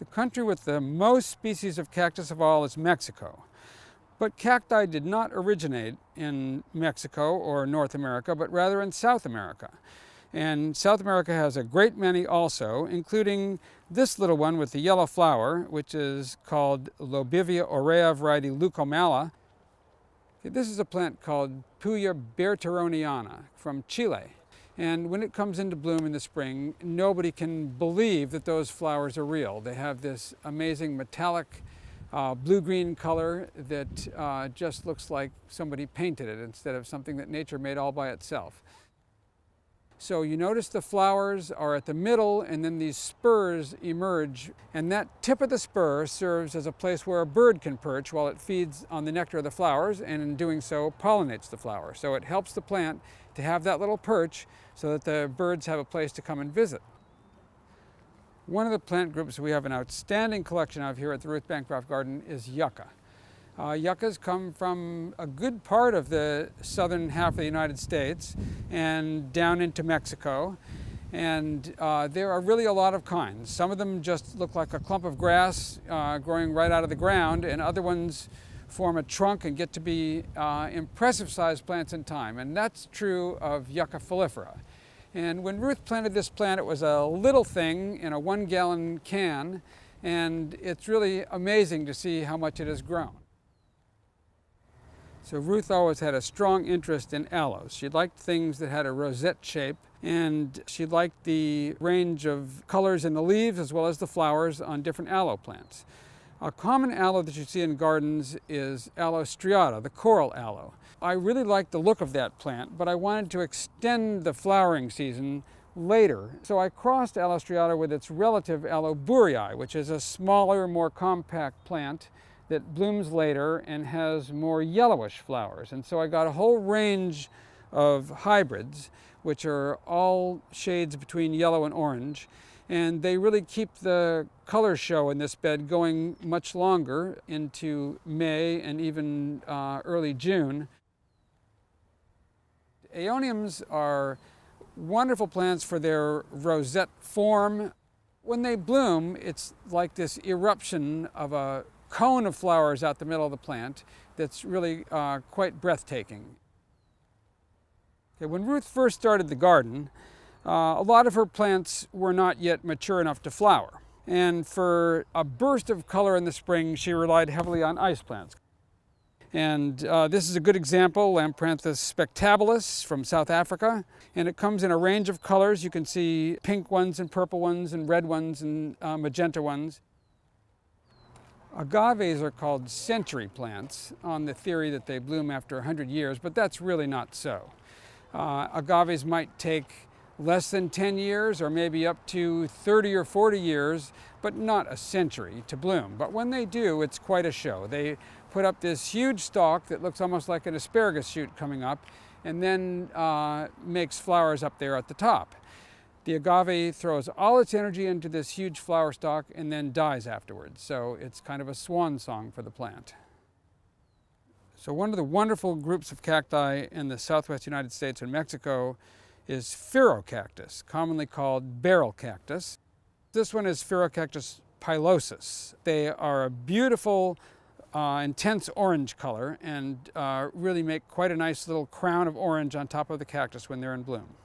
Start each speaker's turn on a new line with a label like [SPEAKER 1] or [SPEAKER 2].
[SPEAKER 1] The country with the most species of cactus of all is Mexico. But cacti did not originate in Mexico or North America, but rather in South America. And South America has a great many also, including this little one with the yellow flower, which is called Lobivia aurea variety leucomala. This is a plant called Puya berteroniana from Chile. And when it comes into bloom in the spring, nobody can believe that those flowers are real. They have this amazing metallic blue-green color that just looks like somebody painted it instead of something that nature made all by itself. So you notice the flowers are at the middle, and then these spurs emerge, and that tip of the spur serves as a place where a bird can perch while it feeds on the nectar of the flowers, and in doing so pollinates the flower. So it helps the plant to have that little perch so that the birds have a place to come and visit. One of the plant groups we have an outstanding collection of here at the Ruth Bancroft Garden is yucca. Yuccas come from a good part of the southern half of the United States and down into Mexico. And there are really a lot of kinds. Some of them just look like a clump of grass growing right out of the ground, and other ones form a trunk and get to be impressive sized plants in time. And that's true of Yucca foliifera. And when Ruth planted this plant, it was a little thing in a 1-gallon can, and it's really amazing to see how much it has grown. So Ruth always had a strong interest in aloes. She liked things that had a rosette shape, and she liked the range of colors in the leaves as well as the flowers on different aloe plants. A common aloe that you see in gardens is Aloe striata, the coral aloe. I really like the look of that plant, but I wanted to extend the flowering season later. So I crossed Aloe striata with its relative Aloe burrii, which is a smaller, more compact plant that blooms later and has more yellowish flowers. And so I got a whole range of hybrids, which are all shades between yellow and orange. And they really keep the color show in this bed going much longer into May and even early June. Aeoniums are wonderful plants for their rosette form. When they bloom, it's like this eruption of a cone of flowers out the middle of the plant that's really quite breathtaking. Okay, when Ruth first started the garden, a lot of her plants were not yet mature enough to flower. And for a burst of color in the spring, she relied heavily on ice plants. And this is a good example, Lampranthus spectabilis from South Africa. And it comes in a range of colors. You can see pink ones and purple ones and red ones and magenta ones. Agaves are called century plants on the theory that they bloom after 100 years, but that's really not so. Agaves might take less than 10 years or maybe up to 30 or 40 years, but not a century to bloom. But when they do, it's quite a show. They put up this huge stalk that looks almost like an asparagus shoot coming up, and then makes flowers up there at the top. The agave throws all its energy into this huge flower stalk and then dies afterwards. So it's kind of a swan song for the plant. So one of the wonderful groups of cacti in the southwest United States and Mexico is Phaerocactus, commonly called barrel cactus. This one is Phaerocactus pilosus. They are a beautiful, intense orange color and really make quite a nice little crown of orange on top of the cactus when they're in bloom.